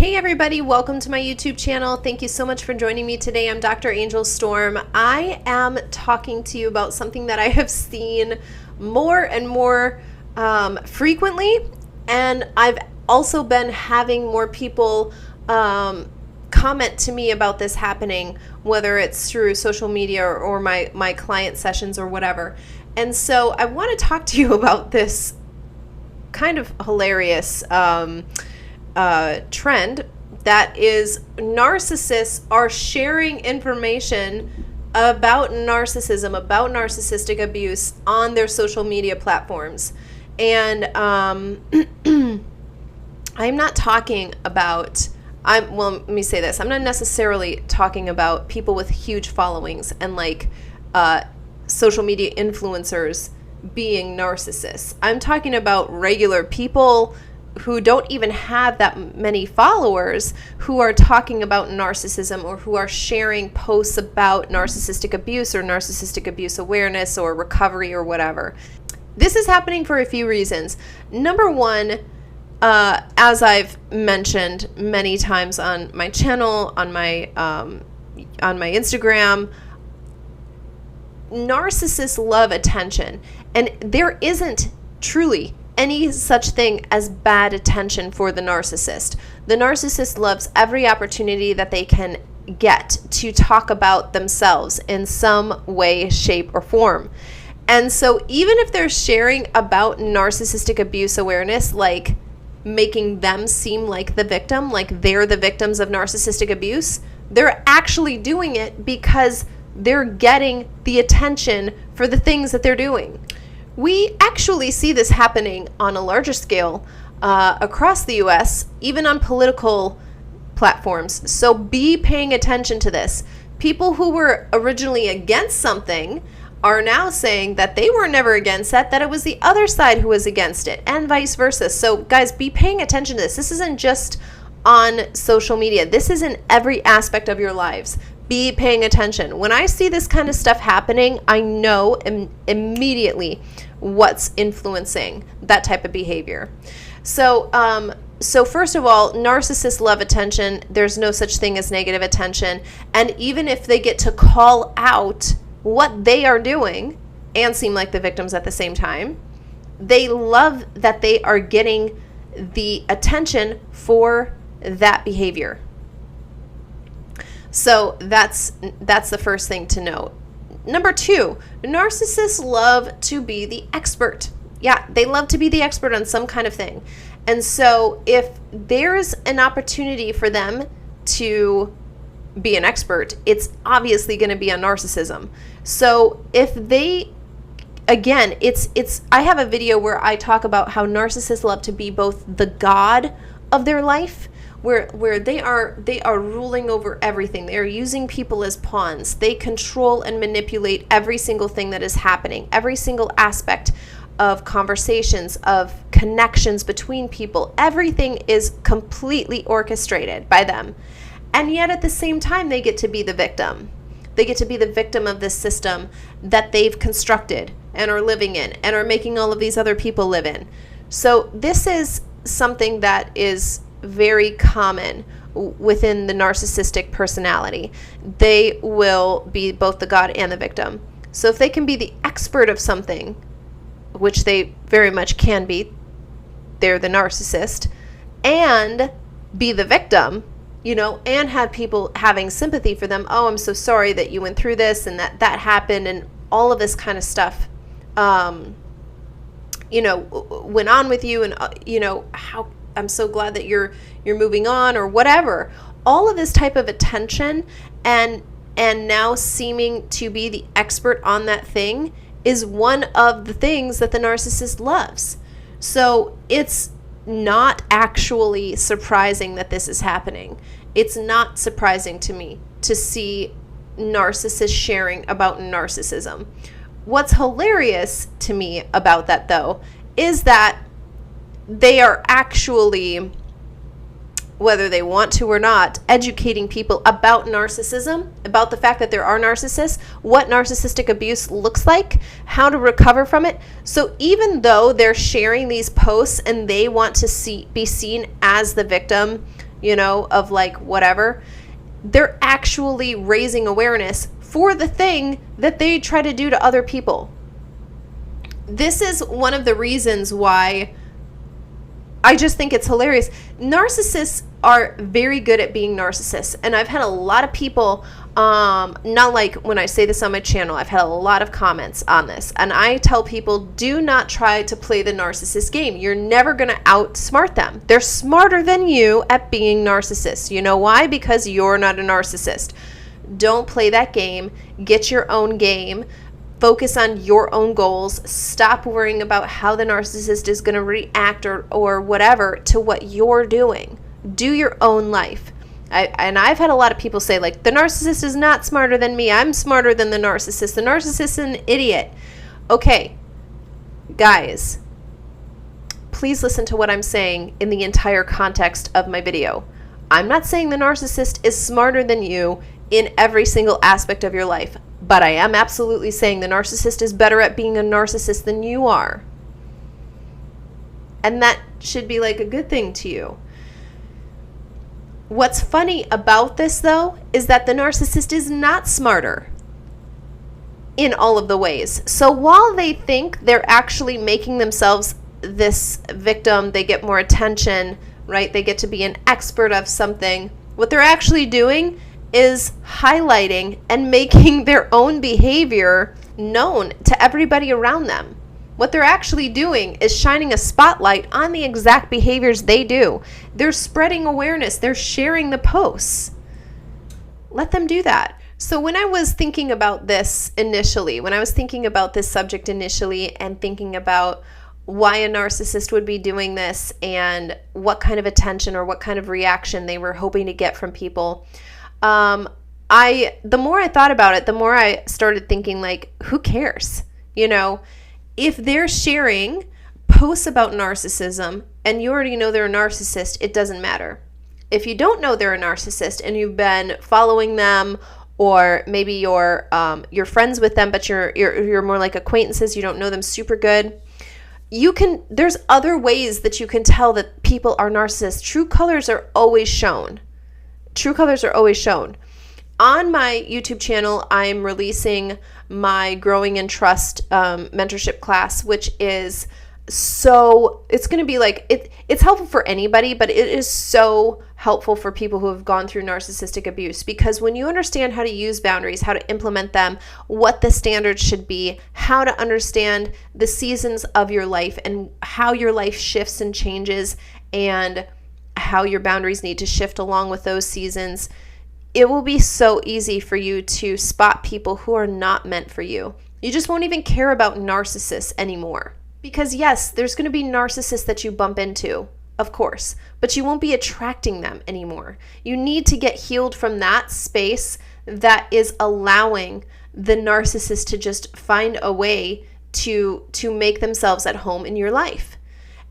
Hey everybody, welcome to my YouTube channel. Thank you so much for joining me today. I'm Dr. Angel Storm. I am talking to you about something that I have seen more and more frequently, and I've also been having more people comment to me about this happening, whether it's through social media or my client sessions or whatever. And so I want to talk to you about this kind of hilarious trend that is narcissists are sharing information about narcissism, about narcissistic abuse on their social media platforms. And I'm not talking about, let me say this, I'm not necessarily talking about people with huge followings and like social media influencers being narcissists. I'm talking about regular people who don't even have that many followers who are talking about narcissism or who are sharing posts about narcissistic abuse or narcissistic abuse awareness or recovery or whatever. This is happening for a few reasons. Number one, as I've mentioned many times on my channel, on my Instagram, narcissists love attention, and there isn't truly any such thing as bad attention for the narcissist. The narcissist loves every opportunity that they can get to talk about themselves in some way, shape, or form. And so even if they're sharing about narcissistic abuse awareness, like making them seem like the victim, like they're the victims of narcissistic abuse, they're actually doing it because they're getting the attention for the things that they're doing. We actually see this happening on a larger scale across the US, even on political platforms. So be paying attention to this. People who were originally against something are now saying that they were never against that it was the other side who was against it, and vice versa. So guys, be paying attention to this. This isn't just on social media. This is in every aspect of your lives. Be paying attention. When I see this kind of stuff happening, I know immediately what's influencing that type of behavior. So first of all, narcissists love attention. There's no such thing as negative attention. And even if they get to call out what they are doing and seem like the victims at the same time, they love that they are getting the attention for that behavior. So that's the first thing to note. Number two, narcissists love to be the expert. Yeah, they love to be the expert on some kind of thing. And so if there's an opportunity for them to be an expert, it's obviously going to be on narcissism. So if they, again, I have a video where I talk about how narcissists love to be both the god of their life, where they are ruling over everything. They are using people as pawns. They control and manipulate every single thing that is happening, every single aspect of conversations, of connections between people. Everything is completely orchestrated by them. And yet at the same time, they get to be the victim. They get to be the victim of this system that they've constructed and are living in and are making all of these other people live in. So this is something that is very common within the narcissistic personality. They will be both the god and the victim. So if they can be the expert of something, which they very much can be, they're the narcissist, and be the victim, and have people having sympathy for them. Oh, I'm so sorry that you went through this and that happened and all of this kind of stuff, went on with you, and how I'm so glad that you're moving on or whatever. All of this type of attention and now seeming to be the expert on that thing is one of the things that the narcissist loves. So it's not actually surprising that this is happening. It's not surprising to me to see narcissists sharing about narcissism. What's hilarious to me about that, though, is that they are actually, whether they want to or not, educating people about narcissism, about the fact that there are narcissists, what narcissistic abuse looks like, how to recover from it. So even though they're sharing these posts and they want to be seen as the victim, of like whatever, they're actually raising awareness for the thing that they try to do to other people. This is one of the reasons why I just think it's hilarious. Narcissists are very good at being narcissists. And I've had a lot of people, not like when I say this on my channel, I've had a lot of comments on this. And I tell people, do not try to play the narcissist game. You're never going to outsmart them. They're smarter than you at being narcissists. You know why? Because you're not a narcissist. Don't play that game. Get your own game. Focus on your own goals. Stop worrying about how the narcissist is going to react or whatever to what you're doing. Do your own life. I've had a lot of people say, like, the narcissist is not smarter than me. I'm smarter than the narcissist. The narcissist is an idiot. Okay, guys, please listen to what I'm saying in the entire context of my video. I'm not saying the narcissist is smarter than you in every single aspect of your life. But I am absolutely saying the narcissist is better at being a narcissist than you are. And that should be like a good thing to you. What's funny about this, though, is that the narcissist is not smarter in all of the ways. So while they think they're actually making themselves this victim, they get more attention, right? They get to be an expert of something. What they're actually doing is highlighting and making their own behavior known to everybody around them. What they're actually doing is shining a spotlight on the exact behaviors they do. They're spreading awareness. They're sharing the posts. Let them do that. So when I was thinking about this initially, when I was thinking about this subject initially and thinking about why a narcissist would be doing this and what kind of attention or what kind of reaction they were hoping to get from people, the more I thought about it, the more I started thinking, like, who cares? If they're sharing posts about narcissism and you already know they're a narcissist, it doesn't matter. If you don't know they're a narcissist and you've been following them, or maybe you're friends with them, but you're more like acquaintances, you don't know them super good, there's other ways that you can tell that people are narcissists. True colors are always shown. On my YouTube channel, I'm releasing my Growing in Trust mentorship class, which is it's going to be like, it's helpful for anybody, but it is so helpful for people who have gone through narcissistic abuse, because when you understand how to use boundaries, how to implement them, what the standards should be, how to understand the seasons of your life and how your life shifts and changes and how your boundaries need to shift along with those seasons, it will be so easy for you to spot people who are not meant for you. You just won't even care about narcissists anymore. Because yes, there's going to be narcissists that you bump into, of course, but you won't be attracting them anymore. You need to get healed from that space that is allowing the narcissist to just find a way to make themselves at home in your life.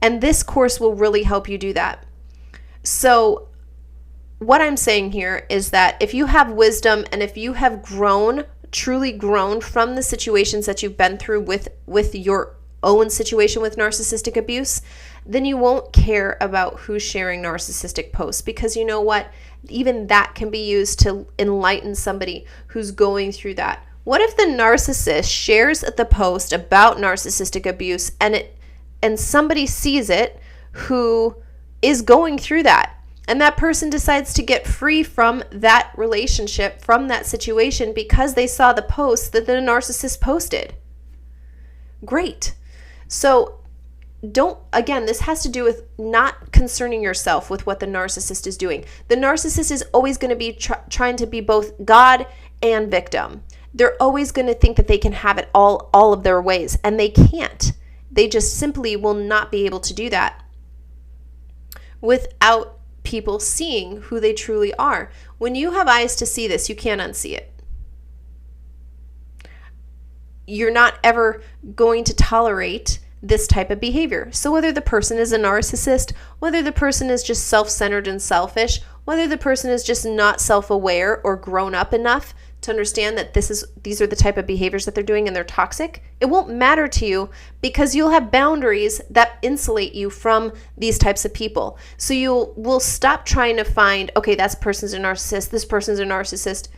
And this course will really help you do that. So what I'm saying here is that if you have wisdom and if you have truly grown from the situations that you've been through with your own situation with narcissistic abuse, then you won't care about who's sharing narcissistic posts, because you know what? Even that can be used to enlighten somebody who's going through that. What if the narcissist shares the post about narcissistic abuse and somebody sees it who is going through that, and that person decides to get free from that relationship, from that situation, because they saw the post that the narcissist posted? Great. So this has to do with not concerning yourself with what the narcissist is doing. The narcissist is always going to be trying to be both God and victim. They're always going to think that they can have it all of their ways, and they can't. They just simply will not be able to do that without people seeing who they truly are. When you have eyes to see this, you can't unsee it. You're not ever going to tolerate this type of behavior. So whether the person is a narcissist, whether the person is just self-centered and selfish, whether the person is just not self-aware or grown up enough to understand that these are the type of behaviors that they're doing and they're toxic, it won't matter to you because you'll have boundaries that insulate you from these types of people. So you will stop trying to find, okay, that person's a narcissist, this person's a narcissist.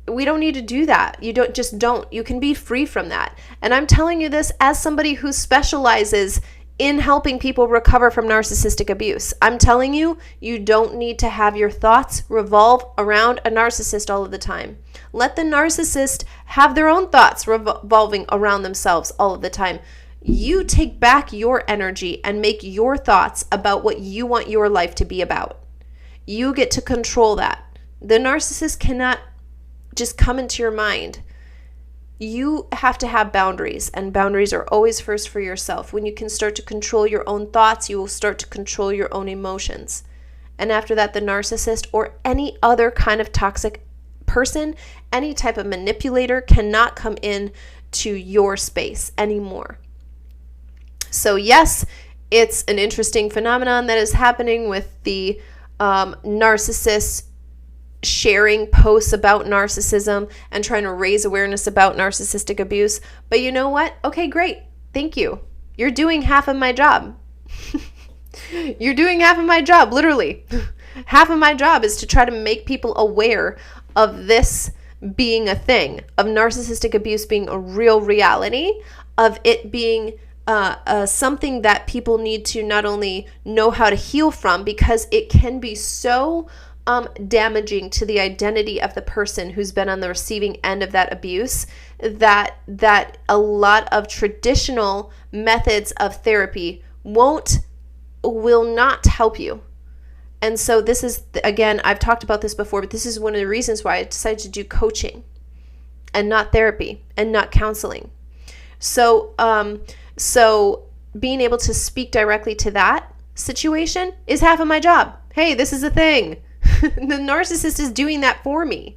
We don't need to do that. You don't. You can be free from that. And I'm telling you this as somebody who specializes in helping people recover from narcissistic abuse. I'm telling you, you don't need to have your thoughts revolve around a narcissist all of the time. Let the narcissist have their own thoughts revolving around themselves all of the time. You take back your energy and make your thoughts about what you want your life to be about. You get to control that. The narcissist cannot just come into your mind. You have to have boundaries, and boundaries are always first for yourself. When you can start to control your own thoughts, you will start to control your own emotions. And after that, the narcissist or any other kind of toxic person, any type of manipulator cannot come in to your space anymore. So yes, it's an interesting phenomenon that is happening with the narcissists sharing posts about narcissism and trying to raise awareness about narcissistic abuse. But you know what? Okay, great. Thank you. You're doing half of my job. You're doing half of my job, literally. Half of my job is to try to make people aware of this being a thing, of narcissistic abuse being a real reality, of it being something that people need to not only know how to heal from, because it can be so damaging to the identity of the person who's been on the receiving end of that abuse, that a lot of traditional methods of therapy will not help you. And so this is, again, I've talked about this before, but this is one of the reasons why I decided to do coaching and not therapy and not counseling. So being able to speak directly to that situation is half of my job. Hey, this is a thing. The narcissist is doing that for me.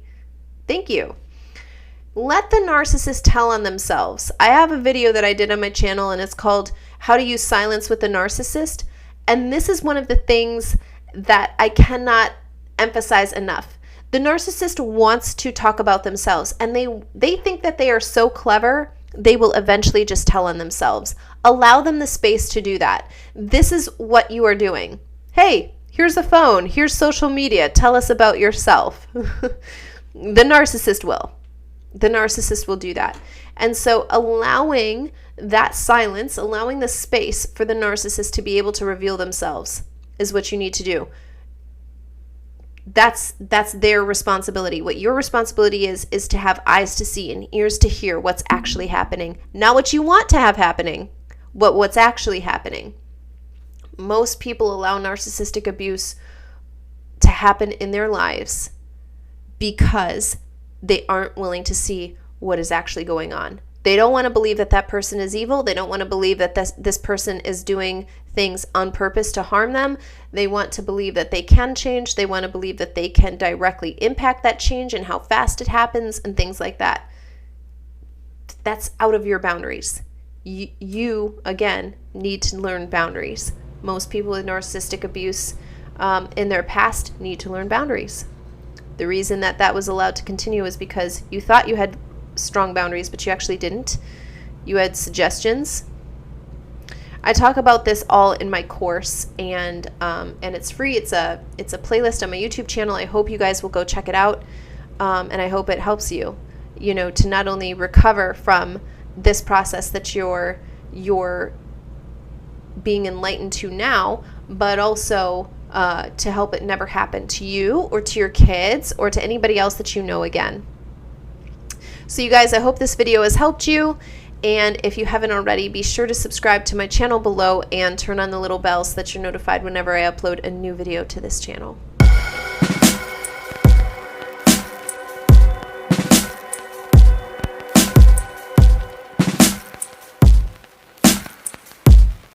Thank you. Let the narcissist tell on themselves. I have a video that I did on my channel, and it's called How to Use Silence with the Narcissist. And this is one of the things that I cannot emphasize enough. The narcissist wants to talk about themselves, and they think that they are so clever, they will eventually just tell on themselves. Allow them the space to do that. This is what you are doing. Hey, here's a phone. Here's social media. Tell us about yourself. The narcissist will. The narcissist will do that. And so allowing that silence, allowing the space for the narcissist to be able to reveal themselves is what you need to do. That's their responsibility. What your responsibility is to have eyes to see and ears to hear what's actually happening. Not what you want to have happening, but what's actually happening. Most people allow narcissistic abuse to happen in their lives because they aren't willing to see what is actually going on. They don't want to believe that that person is evil. They don't want to believe that this person is doing things on purpose to harm them. They want to believe that they can change. They want to believe that they can directly impact that change and how fast it happens and things like that. That's out of your boundaries. You again, need to learn boundaries. Most people with narcissistic abuse in their past need to learn boundaries. The reason that was allowed to continue is because you thought you had strong boundaries, but you actually didn't. You had suggestions. I talk about this all in my course, and it's free. It's a playlist on my YouTube channel. I hope you guys will go check it out, and I hope it helps you, to not only recover from this process that you're being enlightened to now, but also to help it never happen to you or to your kids or to anybody else that you know again. So you guys, I hope this video has helped you, and if you haven't already, be sure to subscribe to my channel below and turn on the little bell so that you're notified whenever I upload a new video to this channel.